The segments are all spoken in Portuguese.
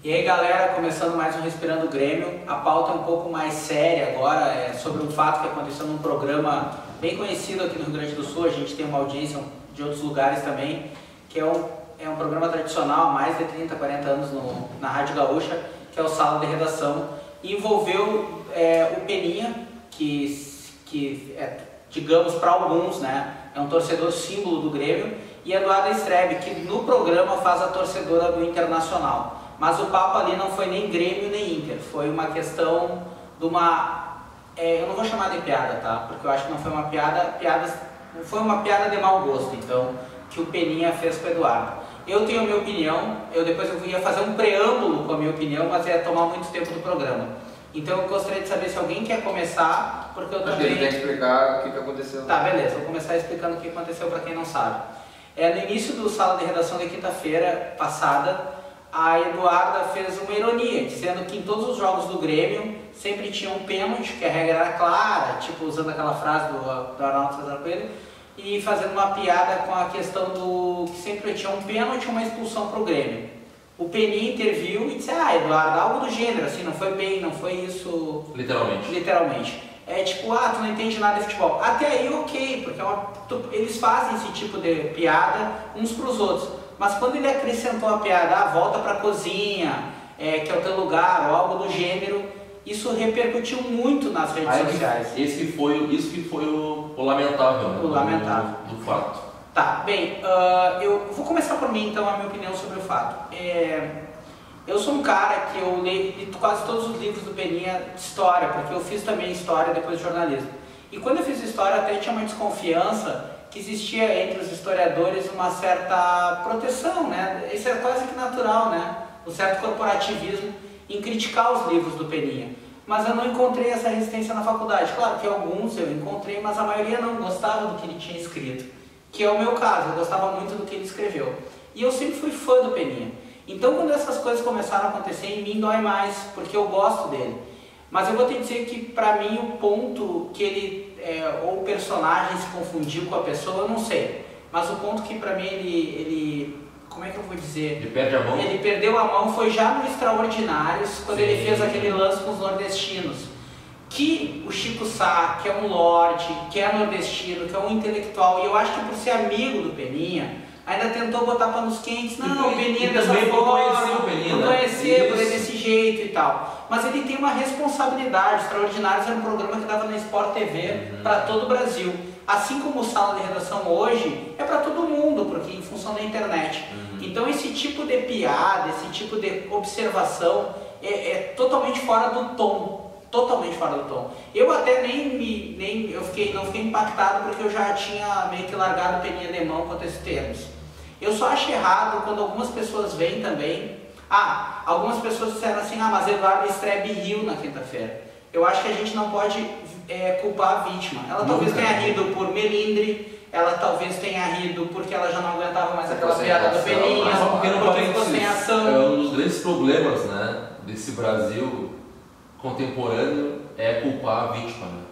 E aí galera, começando mais um Respirando Grêmio, a pauta é um pouco mais séria agora, é sobre um fato que aconteceu num programa bem conhecido aqui no Rio Grande do Sul, a gente tem uma audiência de outros lugares também, que é um programa tradicional há mais de 30, 40 anos na Rádio Gaúcha, que é o Sala de Redação, e envolveu o Peninha, que é, digamos para alguns, né, é um torcedor símbolo do Grêmio, e a Eduarda Strebe, que no programa faz a torcedora do Internacional. Mas o papo ali não foi nem Grêmio nem Inter, foi uma questão de uma... eu não vou chamar de piada, tá? Porque eu acho que não foi uma piada, foi uma piada de mau gosto, então, que o Peninha fez com o Eduardo. Eu tenho a minha opinião, depois eu ia fazer um preâmbulo com a minha opinião, mas ia tomar muito tempo do programa. Então eu gostaria de saber se alguém quer começar, porque eu também... Acho que ele tem que explicar o que aconteceu. Tá, beleza, vou começar explicando o que aconteceu para quem não sabe. No início do Sala de Redação de quinta-feira passada, a Eduarda fez uma ironia, dizendo que em todos os jogos do Grêmio sempre tinha um pênalti, que a regra era clara, tipo usando aquela frase do Arnaldo César Coelho, e fazendo uma piada com a questão do que sempre tinha um pênalti e uma expulsão para o Grêmio. O Peninha interviu e disse, Eduardo, algo do gênero, assim, não foi bem, não foi isso... Literalmente. É tipo, tu não entende nada de futebol. Até aí ok, porque eles fazem esse tipo de piada uns para os outros. Mas quando ele acrescentou a piada, volta para a cozinha, que é o teu lugar, ou algo do gênero, isso repercutiu muito nas redes sociais. Isso que foi o lamentável, né? O lamentável. Do fato. Tá, bem, eu vou começar por mim, então, a minha opinião sobre o fato. Eu sou um cara que eu li quase todos os livros do Peninha de história, porque eu fiz também história depois de jornalismo. E quando eu fiz história, até tinha uma desconfiança que existia entre os historiadores uma certa proteção, né? Isso é quase que natural, né? Um certo corporativismo em criticar os livros do Peninha. Mas eu não encontrei essa resistência na faculdade. Claro que alguns eu encontrei, mas a maioria não gostava do que ele tinha escrito. Que é o meu caso, eu gostava muito do que ele escreveu. E eu sempre fui fã do Peninha. Então quando essas coisas começaram a acontecer, em mim dói mais, porque eu gosto dele. Mas eu vou te dizer que, pra mim, o ponto que ele, ou o personagem se confundiu com a pessoa, eu não sei. Mas o ponto que, pra mim, ele como é que eu vou dizer? Ele perde a mão? Ele perdeu a mão foi já no Extraordinários, quando ele fez aquele lance com os nordestinos. Que o Chico Sá, que é um lorde, que é nordestino, que é um intelectual, e eu acho que por ser amigo do Peninha, ainda tentou botar panos quentes, não, o Peninha dessa forma, não conhecer por ele desse jeito e tal. Mas ele tem uma responsabilidade. Extraordinários era um programa que dava na Sport TV para todo o Brasil. Assim como o Sala de Redação hoje, é para todo mundo, porque em função da internet. Então esse tipo de piada, esse tipo de observação é totalmente fora do tom. Totalmente fora do tom. Eu até não fiquei impactado porque eu já tinha meio que largado o Peninha de mão quanto a esses termos. Eu só acho errado quando algumas pessoas vêm também. Algumas pessoas disseram assim, mas Eduardo Strebe riu na quinta-feira. Eu acho que a gente não pode culpar a vítima. Ela talvez tenha rido por melindre, ela talvez tenha rido porque ela já não aguentava mais aquela piada do Peninha, porque ficou sem ação. Um dos grandes problemas, né, desse Brasil contemporâneo é culpar a vítima, né?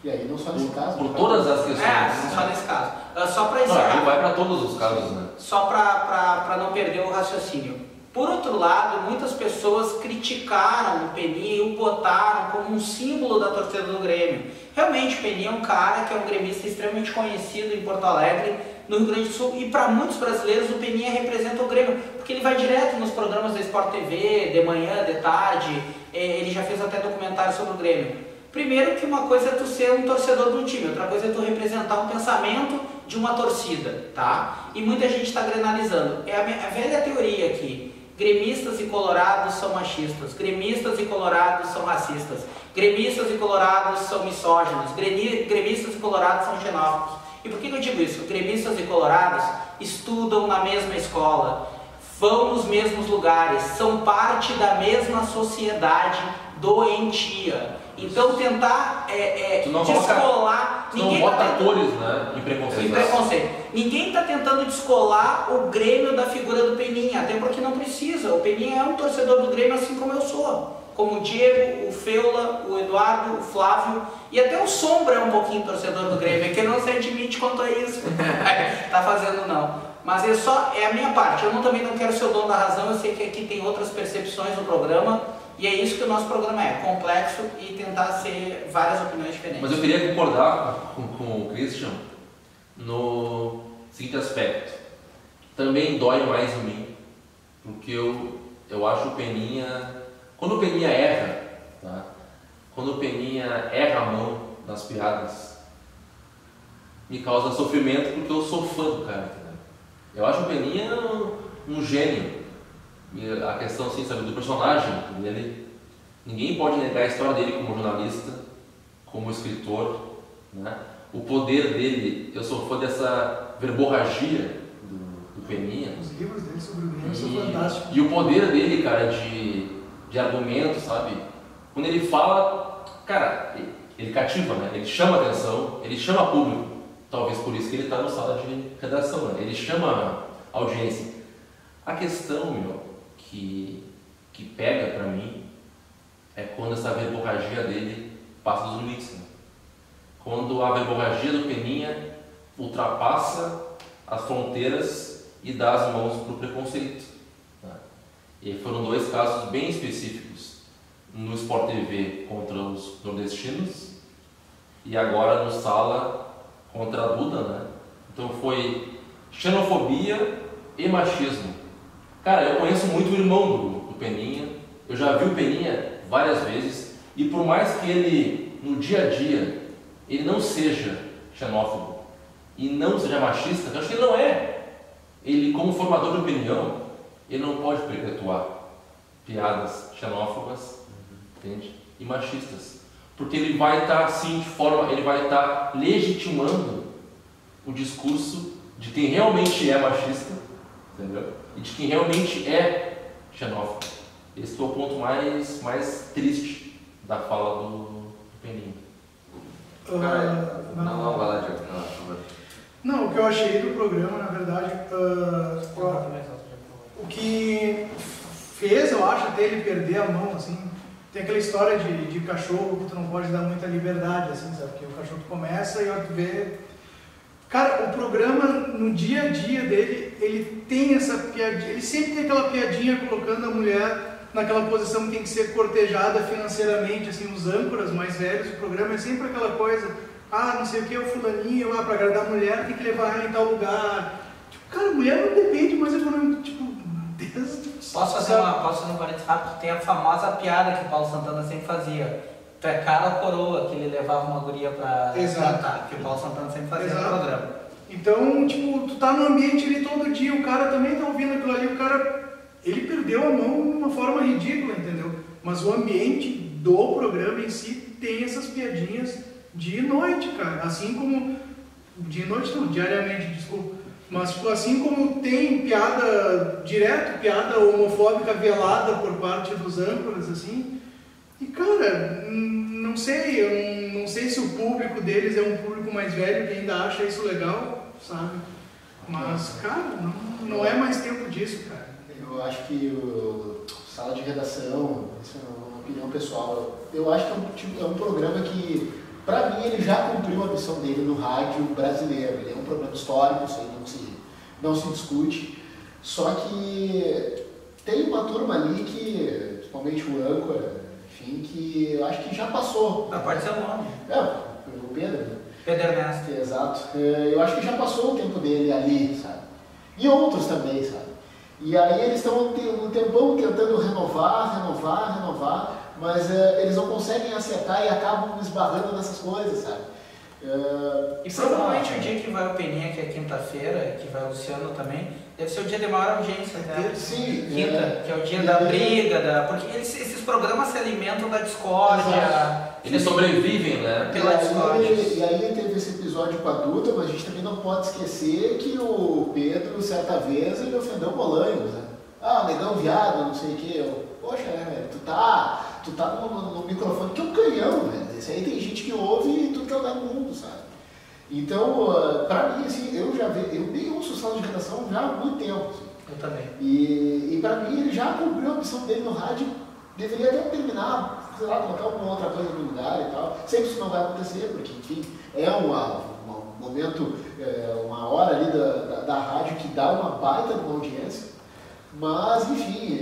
E aí não só nesse caso. Por todas as questões. Não só nesse caso. Só para encerrar. Não, vai para todos os casos, né? Só para não perder o raciocínio. Por outro lado, muitas pessoas criticaram o Peninha e o botaram como um símbolo da torcida do Grêmio. Realmente, o Peninha é um cara que é um gremista extremamente conhecido em Porto Alegre, no Rio Grande do Sul, e para muitos brasileiros o Peninha representa o Grêmio, porque ele vai direto nos programas da Sport TV, de manhã, de tarde, ele já fez até documentário sobre o Grêmio. Primeiro que uma coisa é tu ser um torcedor de um time, outra coisa é tu representar um pensamento de uma torcida, tá? E muita gente está grenalizando. É a velha teoria aqui. Gremistas e colorados são machistas, gremistas e colorados são racistas, gremistas e colorados são misóginos, gremistas e colorados são xenófobos. E por que eu digo isso? Gremistas e colorados estudam na mesma escola, vão nos mesmos lugares, são parte da mesma sociedade doentia. Então tentar descolar... Não bota atores, né, em preconceito. Ninguém está tentando descolar o Grêmio da figura do Peninha, até porque não precisa. O Peninha é um torcedor do Grêmio assim como eu sou. Como o Diego, o Feula, o Eduardo, o Flávio e até o Sombra é um pouquinho torcedor do Grêmio, que não se admite quanto a isso. Tá fazendo não. Mas é a minha parte, eu também não quero ser o dono da razão, eu sei que aqui tem outras percepções do programa, e é isso que o nosso programa é, complexo e tentar ser várias opiniões diferentes. Mas eu queria concordar com o Christian no seguinte aspecto. Também dói mais em mim, porque eu acho o Peninha... Quando o Peninha erra, tá? Quando o Peninha erra a mão nas piadas, me causa sofrimento porque eu sou fã do cara. Tá? Eu acho o Peninha um gênio. E a questão assim, sabe, do personagem dele, ninguém pode negar a história dele como jornalista, como escritor, né? O poder dele, eu sou fã dessa verborragia do Peninha. Os livros dele sobre o Grêmio são fantásticos. E o poder dele, cara, de argumento, sabe? Quando ele fala, cara, ele cativa, né? Ele chama atenção, ele chama público. Talvez por isso que ele está na sala de redação, né? Ele chama a audiência. A questão, que pega pra mim é quando essa verborragia dele passa dos limites, né? Quando a verborragia do Peninha ultrapassa as fronteiras e dá as mãos pro preconceito. Né? E foram dois casos bem específicos no Sport TV contra os nordestinos e agora no Sala contra a Duda, né? Então foi xenofobia e machismo. Cara, eu conheço muito o irmão do Peninha, eu já vi o Peninha várias vezes e por mais que ele, no dia a dia, ele não seja xenófobo e não seja machista, eu acho que ele não é. Ele, como formador de opinião, ele não pode perpetuar piadas xenófobas, entende? E machistas. Porque ele vai estar assim, ele vai estar legitimando o discurso de quem realmente é machista, entendeu? E de quem realmente é xenófobo. Esse é o ponto mais triste da fala do Peninha. Não, vai lá, Diego. Não, o que eu achei do programa, na verdade, o que fez, eu acho, até ele perder a mão, assim, tem aquela história de cachorro que tu não pode dar muita liberdade, assim, sabe? Porque o cachorro começa e tu vê... Cara, o programa, no dia a dia dele, ele tem essa piadinha, ele sempre tem aquela piadinha colocando a mulher naquela posição que tem que ser cortejada financeiramente, assim, os âncoras mais velhos, o programa é sempre aquela coisa, não sei o que, o fulaninho, pra agradar a mulher tem que levar ela em tal lugar. Tipo, cara, a mulher não depende mais economicamente, tipo, desde... Posso fazer um parênteses rápido? Tem a famosa piada que o Paulo Santana sempre fazia. Tu é cara ou coroa, que ele levava uma guria pra cantar, que o Paulo Santana sempre fazia no programa. Então, tipo, tu tá no ambiente ali todo dia, o cara também tá ouvindo aquilo ali, o cara, ele perdeu a mão de uma forma ridícula, entendeu? Mas o ambiente do programa em si tem essas piadinhas de noite, cara. Assim como, de noite não, diariamente, desculpa. Mas, tipo, assim como tem piada piada homofóbica velada por parte dos âncoras, assim. E, cara, não sei, eu não sei se o público deles é um público mais velho que ainda acha isso legal, sabe? Mas, cara, não é mais tempo disso, cara. Eu acho que o Sala de Redação, isso é uma opinião pessoal, eu acho que é um programa que, pra mim, ele já cumpriu a missão dele no rádio brasileiro. Ele é um programa histórico, isso aí não se discute. Só que tem uma turma ali que, principalmente o âncora, enfim, que eu acho que já passou. Pode ser o nome. O Pedro, né? Pedro Ernesto. Exato. Eu acho que já passou o tempo dele ali, sabe? E outros também, sabe? E aí eles estão um tempão tentando renovar, mas eles não conseguem acertar e acabam esbarrando nessas coisas, sabe? E provavelmente o dia que vai o Peninha, que é quinta-feira, que vai o Luciano também, deve ser o dia de maior audiência, né? Sim. Quinta, que é o dia da briga, porque esses programas se alimentam da discórdia. Eles sobrevivem, né? Pela discórdia. E aí teve esse episódio com a Duda, mas a gente também não pode esquecer que o Pedro, certa vez, ele ofendeu o Bolanhos, né? Negão viado, não sei o quê. Poxa, velho, tu tá no microfone que é um canhão, velho. Isso aí tem gente que ouve tudo que é lugar no mundo, sabe? Então, pra mim, assim, eu nem ouço Sala de Redação já há muito tempo. Assim. Eu também. E pra mim, ele já cumpriu a missão dele no rádio, deveria até terminar, sei lá, colocar alguma outra coisa no lugar e tal. Sei que isso não vai acontecer, porque, enfim, é um momento, uma hora ali da da rádio, que dá uma baita de uma audiência, mas, enfim,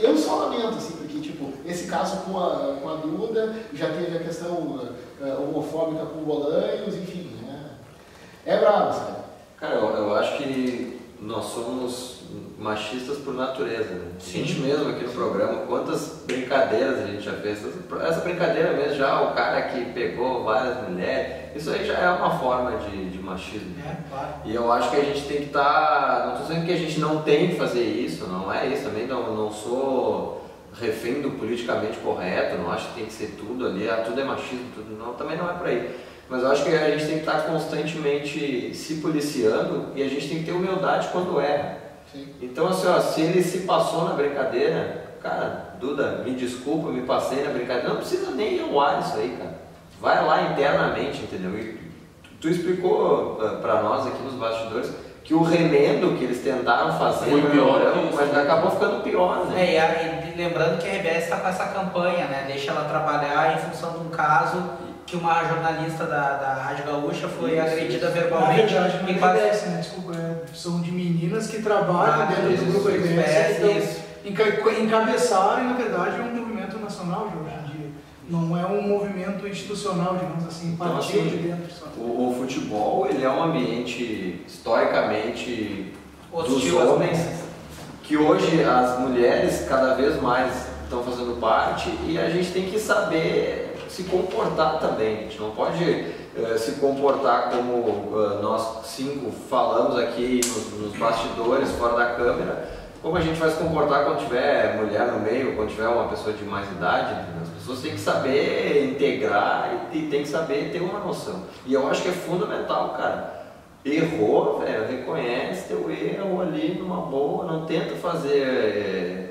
eu só lamento, assim, porque, tipo, esse caso com a Duda, já teve a questão homofóbica com o Bolanhos, enfim, é brabo, sabe? Cara, eu acho que nós somos machistas por natureza, né? A gente mesmo aqui no programa, quantas brincadeiras a gente já fez. Essa brincadeira mesmo, já o cara que pegou várias mulheres, isso aí já é uma forma de machismo. Claro. E eu acho que a gente tem que estar... Não estou dizendo que a gente não tem que fazer isso, não é isso, também não sou refém do politicamente correto, não acho que tem que ser tudo ali, tudo é machismo, tudo não, também não é por aí. Mas eu acho que a gente tem que estar constantemente se policiando e a gente tem que ter humildade quando erra. Sim. Então, assim, ó, se ele se passou na brincadeira, cara, Duda, me desculpa, me passei na brincadeira, não precisa nem ir ao ar isso aí, cara. Vai lá internamente, entendeu? E tu explicou pra nós aqui nos bastidores que o remendo que eles tentaram fazer foi pior, mas acabou ficando pior, né? E lembrando que a RBS está com essa campanha, né? Deixa ela trabalhar em função de um caso que uma jornalista da Rádio Gaúcha foi agredida verbalmente. Na verdade, não é RBS, né? Desculpa, são de meninas que trabalham dentro do grupo RBS, então encabeçaram, e na verdade é um movimento nacional de hoje em dia. Não é um movimento institucional, digamos assim, Então, partiu assim, de dentro. Só. O futebol, ele é um ambiente historicamente Hostil dos às homens, mulheres. que hoje as mulheres cada vez mais estão fazendo parte e a gente tem que saber se comportar também. A gente não pode se comportar como nós 5 falamos aqui nos bastidores, fora da câmera, como a gente vai se comportar quando tiver mulher no meio, quando tiver uma pessoa de mais idade. As pessoas têm que saber integrar e têm que saber ter uma noção. E eu acho que é fundamental, cara. Errou, velho, reconhece teu erro ali numa boa, não tenta fazer...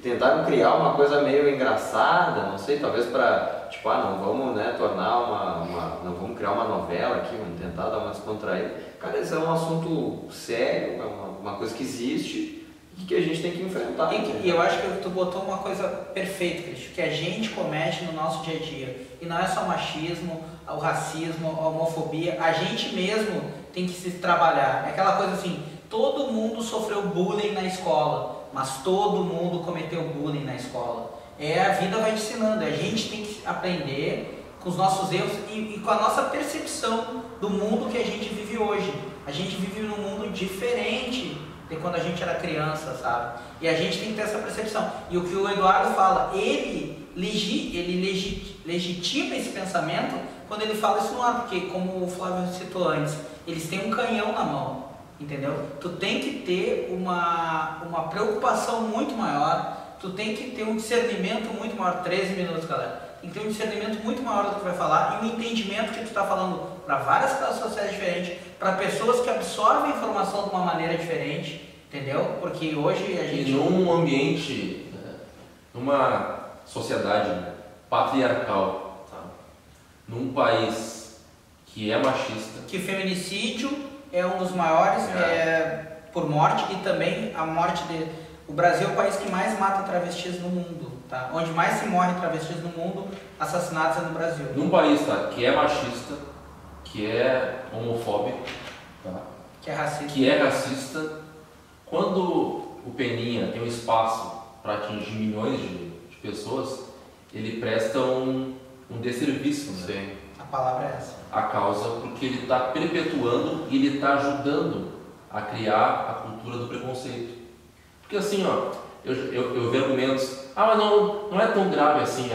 Tentaram criar uma coisa meio engraçada, não sei, talvez para, tipo, não vamos, né, tornar não vamos criar uma novela aqui, vamos tentar dar uma descontraída. Cara, isso é um assunto sério, é uma coisa que existe e que a gente tem que enfrentar. E eu acho que tu botou uma coisa perfeita, Cristian, que a gente comete no nosso dia a dia. E não é só o machismo, o racismo, a homofobia, a gente mesmo tem que se trabalhar. É aquela coisa assim, todo mundo sofreu bullying na escola, mas todo mundo cometeu bullying na escola. A vida vai te ensinando, a gente tem que aprender com os nossos erros e com a nossa percepção do mundo que a gente vive hoje. A gente vive num mundo diferente de quando a gente era criança, sabe? E a gente tem que ter essa percepção. E o que o Eduardo fala, ele legitima esse pensamento quando ele fala isso no ar, porque, como o Flávio citou antes, eles têm um canhão na mão. Entendeu? Tu tem que ter uma preocupação muito maior, tu tem que ter um discernimento muito maior, 13 minutos, galera, tem que ter um discernimento muito maior do que tu vai falar e um entendimento que tu está falando para várias classes sociais diferentes, para pessoas que absorvem a informação de uma maneira diferente, entendeu? Porque hoje a gente... E num ambiente, numa sociedade patriarcal, tá? Num país que é machista... Que feminicídio é um dos maiores por morte e também a morte o Brasil é o país que mais mata travestis no mundo, tá? Onde mais se morre travestis no mundo, assassinados é no Brasil. Num país, tá, que é machista, que é homofóbico, tá? Que é racista, quando o Peninha tem um espaço para atingir milhões de pessoas, ele presta um desserviço, né? Sim. A palavra é essa. A causa, porque ele está perpetuando e ele está ajudando a criar a cultura do preconceito. Porque assim, ó, eu vejo argumentos, mas não é tão grave assim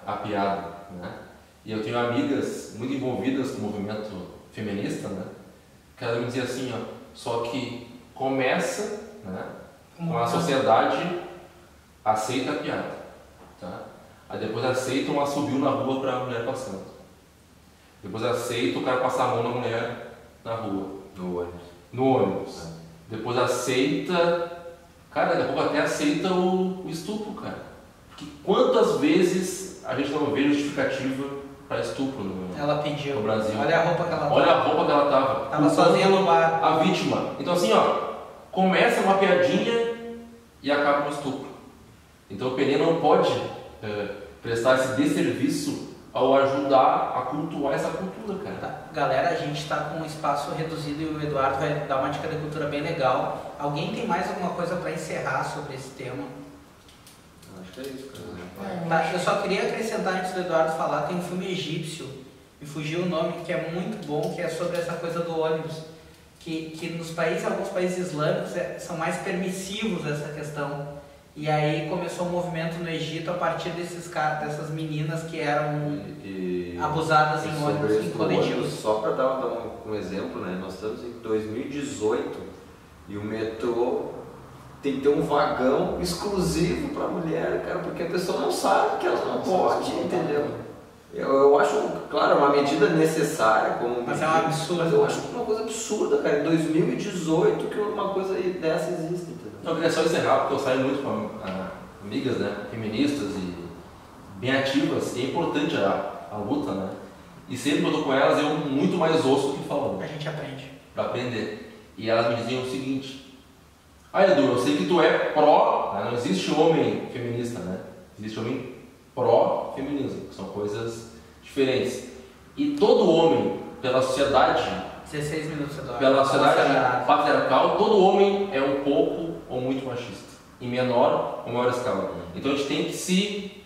a piada, né? E eu tenho amigas muito envolvidas com o movimento feminista, né? Que elas me diziam assim, ó, só que começa, né, com a sociedade aceita a piada, tá? Aí depois aceita um assobio na rua para a mulher passando. Depois aceita o cara passar a mão na mulher na rua. No ônibus. Depois aceita... Cara, daqui a pouco até aceita o estupro, cara. Porque quantas vezes a gente não vê justificativa para estupro ela pediu. No Brasil? Olha a roupa que ela tava. Olha a roupa que ela tava. Tava sozinha no bar. A vítima. Então assim, ó, começa uma piadinha e acaba no estupro. Então o Peninha não pode prestar esse desserviço ao ajudar a cultuar essa cultura, cara. Tá. Galera, a gente está com um espaço reduzido e o Eduardo vai dar uma dica de cultura bem legal. Alguém tem mais alguma coisa para encerrar sobre esse tema? Acho que é isso, cara. Tá, eu só queria acrescentar antes do Eduardo falar, tem um filme egípcio, me fugiu o nome, que é muito bom, que é sobre essa coisa do ônibus. Que nos países, alguns países islâmicos são mais permissivos essa questão. E aí começou um movimento no Egito a partir dessas meninas que eram abusadas em ônibus, em coletivos. Só para dar um exemplo, né? Nós estamos em 2018 e o metrô tem que ter um vagão exclusivo para mulher, cara, porque a pessoa não sabe que ela não pode, entendeu? Eu acho, claro, uma medida necessária, mas é um absurdo. Mas eu acho uma coisa absurda, cara, em 2018 que uma coisa dessa existe, entendeu? Eu queria só encerrar, porque eu saio muito com amigas, né, feministas e bem ativas, e é importante a luta, né? E sempre que eu tô com elas, eu muito mais ouço do que falo. A gente aprende. Pra aprender. E elas me diziam o seguinte: Edu, eu sei que tu é pró, né? Não existe homem feminista, né? Existe homem pró-feminismo, que são coisas diferentes. E todo homem, pela sociedade, 16 minutos, Eduardo. pela sociedade patriarcal, todo homem é um pouco ou muito machista, em menor ou maior escala. Então a gente tem que se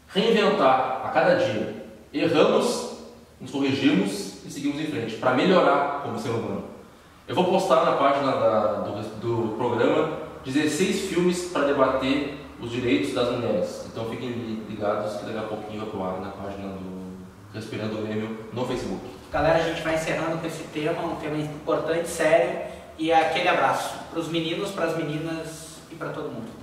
reinventar a cada dia. Erramos, nos corrigimos e seguimos em frente, para melhorar como ser humano. Eu vou postar na página do programa 16 filmes para debater os direitos das mulheres. Então fiquem ligados que daqui a pouquinho vai pro ar na página do Respirando o Grêmio no Facebook. Galera, a gente vai encerrando com esse tema, um tema importante, sério, e aquele abraço para os meninos, para as meninas e para todo mundo.